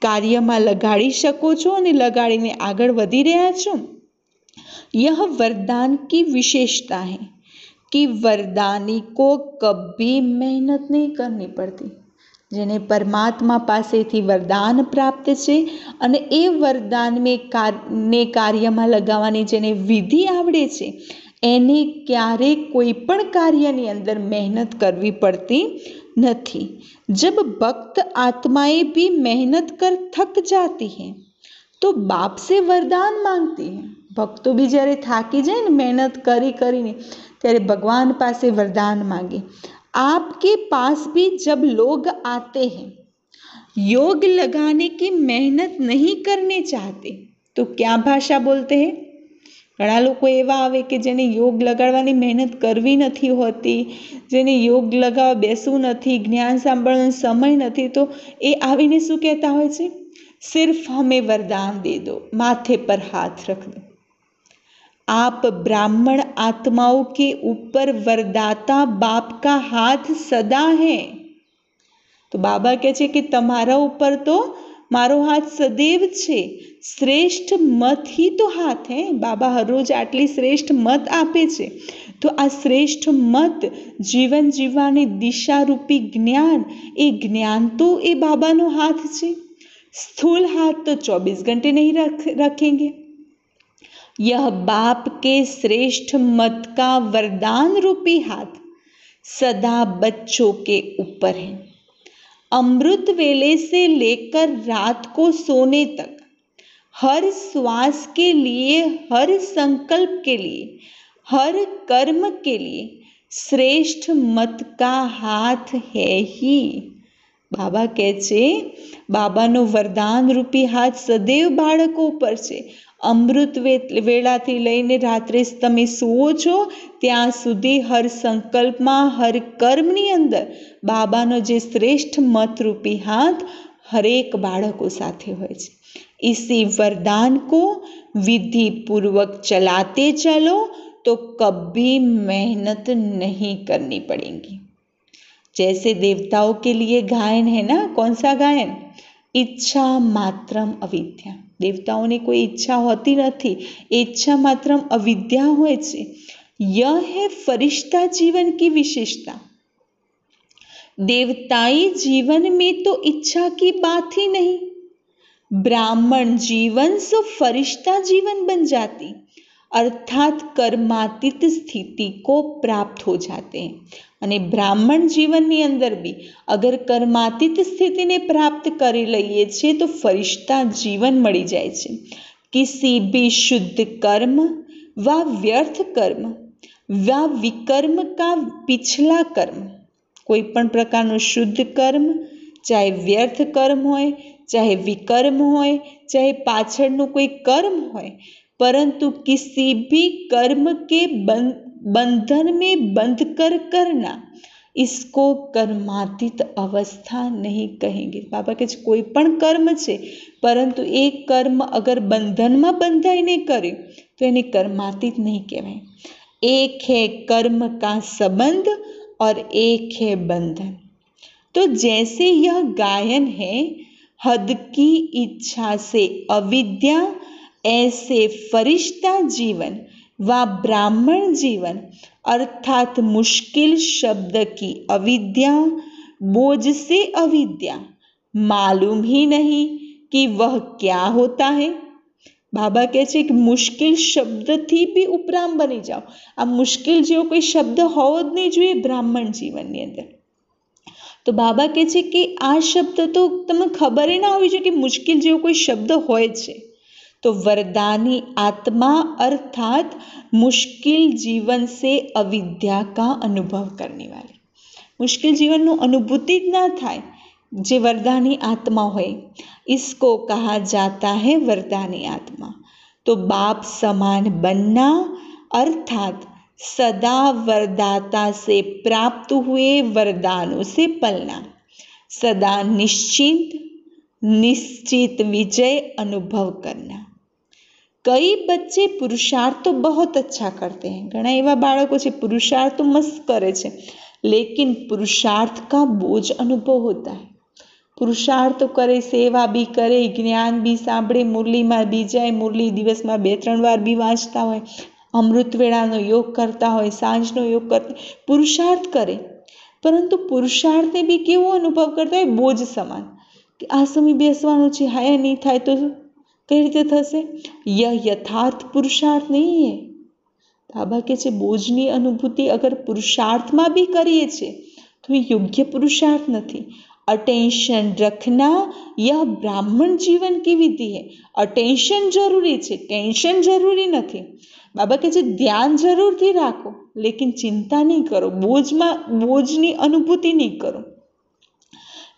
કાર્યમાં લગાડી શકો છો અને લગાડીને આગળ વધી રહ્યા છો। यह वरदान की विशेषता है कि वरदानी को कभी मेहनत नहीं करनी पड़ती। जेने परमात्मा पासेथी वरदान प्राप्त छे अने ए वरदान में कार्यमां लगाववानी जेने विधि आवड़े छे एने क्यारे कोई पण कार्यनी अंदर मेहनत करवी पड़ती नहीं। जब भक्त आत्माएं भी मेहनत कर थक जाती हैं तो बाप से वरदान मांगती हैं। भक्तों भी જ્યારે થાકી જાય ને મહેનત કરી કરીને ત્યારે ભગવાन પાસે वरदान मांगे। आपके पास भी जब लोग आते हैं योग लगाने की मेहनत नहीं करने चाहते तो क्या भाषा बोलते हैं? घणा लोग एवा आवे कि जेने योग लगाड़वानी मेहनत करवी नथी होती, जेने योग लगावा बेसवू नथी, ज्ञान सांभळવાનો समय नथी, तो ए आवीने शुं कहेता होय छे? सिर्फ हमें वरदान दे दो, माथे पर हाथ रख दो। आप ब्राह्मण आत्माओं के ऊपर वरदाता बाप का हाथ सदा है। तो बाबा कहे छे कि तमारा ऊपर तो मारो हाथ सदैव छे। श्रेष्ठ मत ही तो हाथ है। बाबा हर रोज आटली श्रेष्ठ मत आपे छे, तो आ श्रेष्ठ मत जीवन जीववानी दिशा रूपी ज्ञान, ए ज्ञान तो ए बाबानो हाथ छे। स्थूल हाथ तो 24 घंटे नहीं रखेंगे। यह बाप के श्रेष्ठ मत का वरदान रूपी हाथ सदा बच्चों के ऊपर है। अमृत वेले से लेकर रात को सोने तक हर श्वास के लिए, हर संकल्प के लिए, हर कर्म के लिए श्रेष्ठ मत का हाथ है ही। बाबा कहे छे बाबानो वरदान रूपी हाथ सदैव बाळको पर छे। अमृत वेळाथी लईने रात्रे तमे सुवो छो त्यां सुधी हर संकल्पमां, हर कर्मनी अंदर बाबानो जे श्रेष्ठ मत रूपी हाथ हरेक बाळको साथे होय छे। इसी वरदान को विधि पूर्वक चलाते चलो तो कभी मेहनत नहीं करनी पड़ेगी। जैसे देवताओं के लिए गायन है ना, कौन सा गायन? इच्छा मात्रम अविद्या। देवताओं ने कोई इच्छा होती नहीं, इच्छा मात्रम अविद्या होय छे। यह है फरिश्ता जीवन की विशेषता। देवताई जीवन में तो इच्छा की बात ही नहीं। ब्राह्मण जीवन से फरिश्ता जीवन बन जाती, अर्थात कर्मातीत स्थिति को प्राप्त हो जाते हैं। અને બ્રાહ્મણ જીવનની અંદર બી અગર કર્માતીત સ્થિતિને પ્રાપ્ત કરી લઈએ છીએ તો ફરિશ્તા જીવન મળી જાય છે। किसी भी शुद्ध कर्म व व्यर्थ कर्म व विकर्म का पिछला कर्म, कोई पण प्रकारનું शुद्ध कर्म, चाहे व्यर्थ कर्म होय, चाहे विकर्म होय, चाहे पाछળનું कोई कर्म होय, परंतु किसी भी कर्म के बंधन में बंध कर करना, इसको कर्मातीत अवस्था नहीं कहेंगे। बाबा કહે છે કોઈ પણ કર્મ છે, પરંતુ એ કર્મ અગર બંધનમાં બંધાઈને કરે તો એને કર્માતીત नहीं કહેવાય। एक है कर्म का संबंध और एक है बंधन। तो जैसे यह गायन है हद की इच्छा से अविद्या, ऐसे फरिश्ता जीवन व ब्राह्मण जीवन अर्थात मुश्किल शब्द की अविद्या, बोझ से अविद्या, मालूम ही नहीं कि वह क्या होता है। बाबा કહે છે કે મુશ્કેલ શબ્દથી બી ઉપરામ બની જાઓ। આ મુશ્કેલ જેવો કોઈ શબ્દ હોવો જ નહીં જોઈએ બ્રાહ્મણ જીવનની અંદર। તો બાબા કહે છે કે આ શબ્દ તો તમને ખબર ના હોવી જોઈએ કે મુશ્કેલ જેવો કોઈ શબ્દ હોય છે। तो वरदानी आत्मा अर्थात मुश्किल जीवन से अविद्या का अनुभव करने वाली, मुश्किल जीवन नो अनुभूति ज ना थाय जे वरदानी आत्मा होय, इसको कहा जाता है वरदानी आत्मा। तो बाप समान बनना अर्थात सदा वरदाता से प्राप्त हुए वरदानों से पलना, सदा निश्चित विजय अनुभव करना। कई बच्चे पुरुषार्थ तो बहुत अच्छा करते हैं, घણા એવા બાળકો છે પુરુષાર્થ તો મસ્ત કરે છે, लेकिन पुरुषार्थ का बोझ अनुभव होता है। पुरुषार्थ तो करे, सेवा भी करे, ज्ञान भी सांभळे, मुरली में बी जाए, मुरली दिवस में 2-3 वार भी वाँचता होय, अमृत वेळानो योग करता होय, सांजनो योग करता, पुरुषार्थ करे, परंतु पुरुषार्थ ने भी केवो अनुभव करता है बोझ समान कि आ समय बेसवानुं छे, हाय नहीं थाय तो कई रीते थशे। यह यथार्थ पुरुषार्थ नहीं है। बाबा कहે છે બોજની અનુભૂતિ અગર પુરુષાર્થમાં બી કરીએ છીએ તો એ યોગ્ય પુરુષાર્થ નથી। अटेंशन रखना यह ब्राह्मण जीवन की विधि है। अटेंशन जरूरी है, टेंशन जरूरी नहीं। बाबा कहે છે ध्यान जरूर थी राखो, लेकिन चिंता नहीं करो, बोझनी अनुभूति नहीं करो।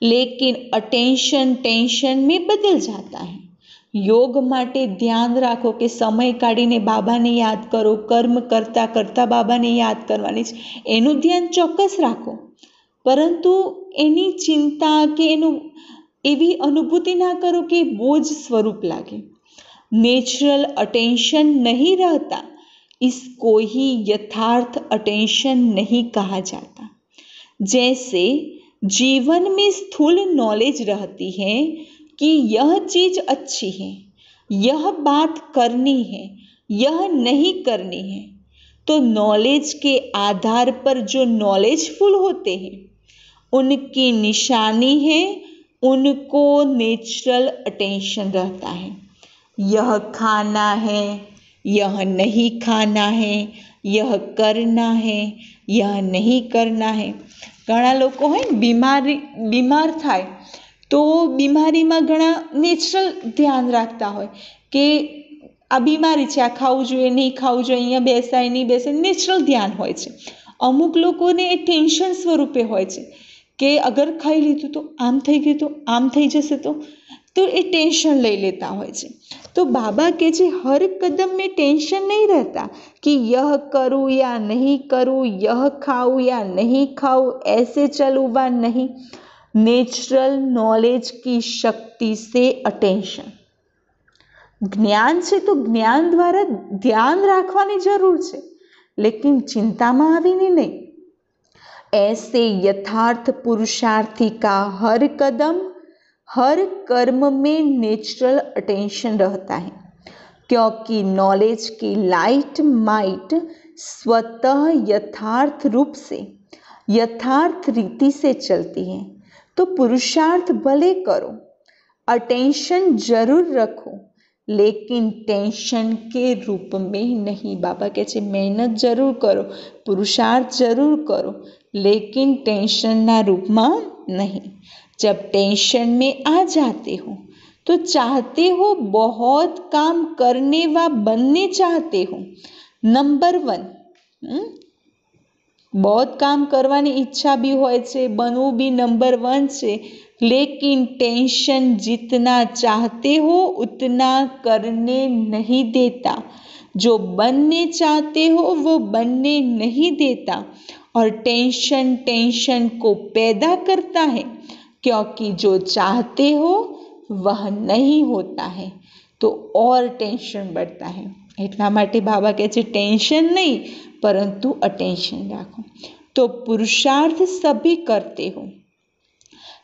लेकिन अटेंशन टेंशन में बदल जाता है। योग माटे ध्यान राखो कि समय काढ़ीने बाबाने याद करो, कर्म करता करता बाबाने याद करवानी छे, एनुं ध्यान चौक्कस राखो, परंतु एनी चिंता के एनु एवी अनुभूति ना करो कि बोझ स्वरूप लागे। नेचुरल अटेंशन नहीं रहता, इसको ही यथार्थ अटेंशन नहीं कहा जाता। जैसे जीवन में स्थूल नॉलेज रहती है कि यह चीज अच्छी है, यह बात करनी है, यह नहीं करनी है, तो नॉलेज के आधार पर जो नॉलेजफुल होते हैं उनकी निशानी है, उनको नेचुरल अटेंशन रहता है। यह खाना है, यह नहीं खाना है, यह करना है, यह नहीं करना है। घણા લોકો હોય બીમાર થાય तो बीमारी में घना नेचरल ध्यान रखता हो कि आ बीमारी है, आ खावू जोईए नहीं खावू जोईए, अहींया बेसाय नहीं बेसाय, नेचरल ध्यान होय छे। अमुक लोकोने ए टेन्शन स्वरूपे होय छे कि अगर खाई लीधुं तो आम थई गयुं तो आम थई जशे तो ए टेन्शन लई लेता होय छे। तो बाबा कहे छे हर कदम में टेन्शन नहीं रहता कि यह करूँ या नहीं करूँ, यह खाऊँ या नहीं खाऊँ, ऐसे चलूँ वा नहीं। नेचुरल नॉलेज की शक्ति से अटेंशन, ज्ञान से तो ज्ञान द्वारा ध्यान राखवानी जरूर है, लेकिन चिंता में आवीने नहीं। ऐसे यथार्थ पुरुषार्थी का हर कदम हर कर्म में नेचुरल अटेंशन रहता है, क्योंकि नॉलेज की लाइट माइट स्वतः यथार्थ रूप से यथार्थ रीति से चलती है। तो पुरुषार्थ भले करो, अटेंशन जरूर रखो, लेकिन टेंशन के रूप में नहीं। बाबा कहते हैं मेहनत जरूर करो, पुरुषार्थ जरूर करो, लेकिन टेंशन ना रूप में नहीं। जब टेंशन में आ जाते हो तो चाहते हो बहुत काम करने व बनने चाहते हो, नंबर 1 बहुत काम करवानी इच्छा भी होय छे, बनवू भी नंबर 1 छे, लेकिन टेंशन जितना चाहते हो उतना करने नहीं देता। जो बनने चाहते हो वो बनने नहीं देता, और टेंशन टेंशन को पैदा करता है, क्योंकि जो चाहते हो वह नहीं होता है तो और टेंशन बढ़ता है। એટલા માટે બાબા કહે છે ટેન્શન નહીં परंतु अटेंशन રાખો। तो पुरुषार्थ सभी करते हो,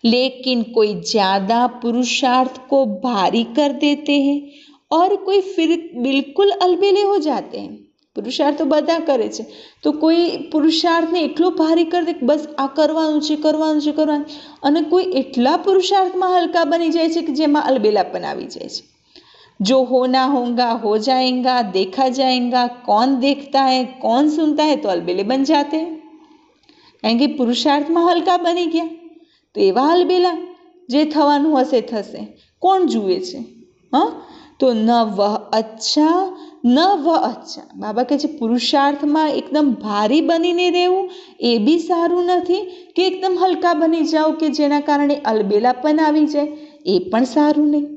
लेकिन कोई ज़्यादा पुरुषार्थ को भारी कर देते हैं और कोई फिर बिल्कुल अलबेले हो जाते हैं। पुरुषार्थ तो બધા કરે છે, તો કોઈ પુરુષાર્થને એટલો ભારી કરી દે કે બસ આ કરવાનું છે કરવાનું છે કરવાનું, અને કોઈ એટલા પુરુષાર્થમાં હલકા બની જાય છે કે જેમાં અલબેલાપન આવી જાય છે। जो होना होगा हो जाएगा, देखा जाएगा, कौन देखता है कौन सुनता है, तो अलबेले बन जाते हैं। કારણ કે પુરુષાર્થમાં હલકા બની ગયા તો એવા અલબેલા જે થવાનું હશે થશે, કોણ જુએ છે? હા, તો ન વહ અચ્છા ન વહ અચ્છા। બાબા કહે છે પુરુષાર્થમાં એકદમ ભારી બનીને રહેવું એ બી સારું નથી, કે એકદમ હલકા બની જાઓ કે જેના કારણે અલબેલાપન આવી જાય એ પણ સારું નહીં।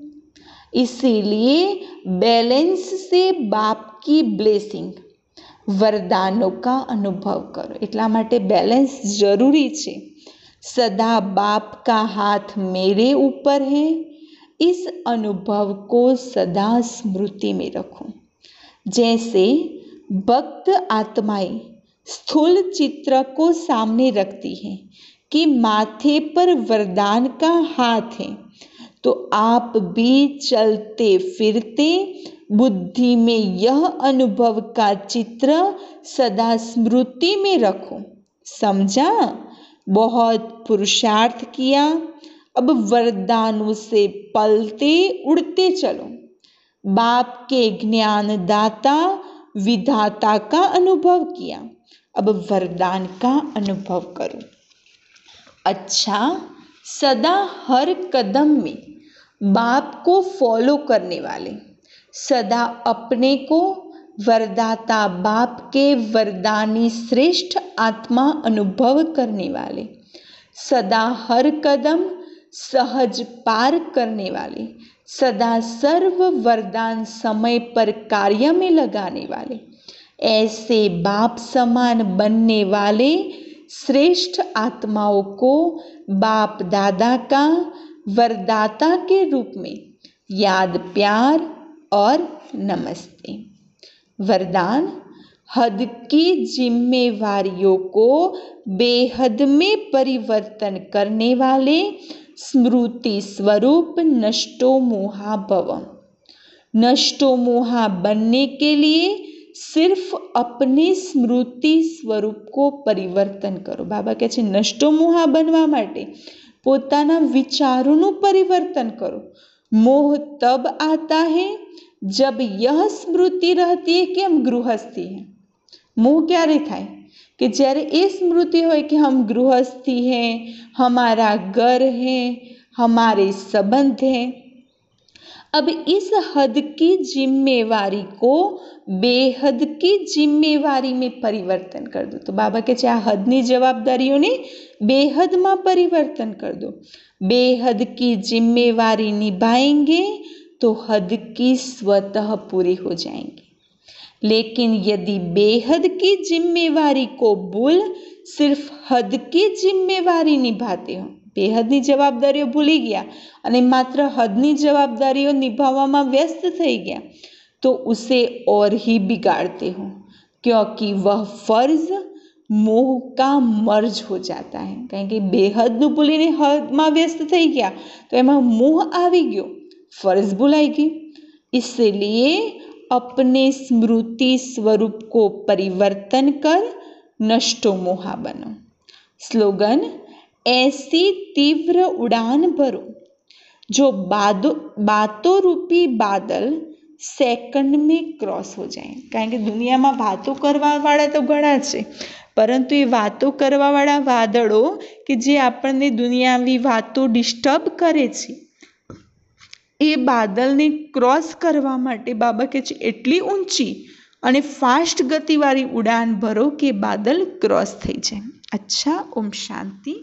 इसीलिए बैलेंस से बाप की ब्लेसिंग वरदानों का अनुभव करो। એટલા માટે बैलेंस जरूरी છે। सदा बाप का हाथ मेरे ऊपर है, इस अनुभव को सदा स्मृति में रखो। जैसे भक्त आत्माएं स्थूल चित्र को सामने रखती है कि माथे पर वरदान का हाथ है, तो आप भी चलते फिरते बुद्धि में यह अनुभव का चित्र सदा स्मृति में रखो। समझा? बहुत पुरुषार्थ किया, अब वरदानों से पलते उड़ते चलो। बाप के ज्ञान दाता विधाता का अनुभव किया, अब वरदान का अनुभव करो। अच्छा, सदा हर कदम में बाप को फॉलो करने वाले, सदा अपने को वरदाता बाप के वरदानी श्रेष्ठ आत्मा अनुभव करने वाले, सदा हर कदम सहज पार करने वाले, सदा सर्व वरदान समय पर कार्य में लगाने वाले, ऐसे बाप समान बनने वाले श्रेष्ठ आत्माओं को बाप दादा का वरदाता के रूप में याद प्यार और नमस्ते। वरदान हद की जिम्मेवारियों को बेहद में परिवर्तन करने वाले स्मृति स्वरूप नष्टो मोहा भव। नष्टो मोहा बनने के लिए सिर्फ अपने स्मृति स्वरूप को परिवर्तन करो। बाबा કહે છે નષ્ટો મોહા બનવા માટે પોતાના વિચારોનું પરિવર્તન કરો। मोह तब आता है जब यह स्मृति रहती है कि हम गृहस्थी हैं। मोह क्यारे थाय कि જ્યારે એ स्मृति હોય कि हम गृहस्थी हैं, हमारा घर है, हमारे संबंध हैं। अब इस हद की जिम्मेवारी को बेहद की जिम्मेवारी में परिवर्तन कर दो। तो बाबा के आ हदनी जवाबदारीओ ने बेहद में परिवर्तन कर दो। बेहद की जिम्मेवारी निभाएंगे तो हद की स्वतः पूरी हो जाएंगी। लेकिन यदि बेहद की जिम्मेवारी को भूल सिर्फ हद की जिम्मेवारी निभाते हो, बेहदनी जवाबदारीओ भूली गया અને માત્ર હદની જવાબદારીઓ નિભાવવામાં વ્યસ્ત થઈ ગયા, तो उसे और ही बिगाड़ते हो, क्योंकि वह फर्ज मोह का मर्ज हो जाता है। કારણ કે બેહદનું ભૂલીને હદમાં વ્યસ્ત થઈ ગયા તો એમાં મોહ આવી ગયો, ફર્જ ભૂલાઈ ગઈ। इसलिए अपने स्मृति स्वरूप को परिवर्तन कर नष्टो मोहा बनो। स्लोगन ऐसी तीव्र उड़ान भरो जो बातों रूपी बादल सेकंड में क्रॉस हो जाए। कारण के दुनिया में बातों करवा वाला तो घणा छे, परंतु ये बातों करवा वाला वादळो कि जे आपने दुनियावी बातों डिस्टर्ब करे छे ए बादल ने क्रॉस करवा माटे बाबा के छे एटली ऊंची अने फास्ट गति वाली उड़ान भरो कि बादल क्रॉस थई जाए। अच्छा, ओम शांति।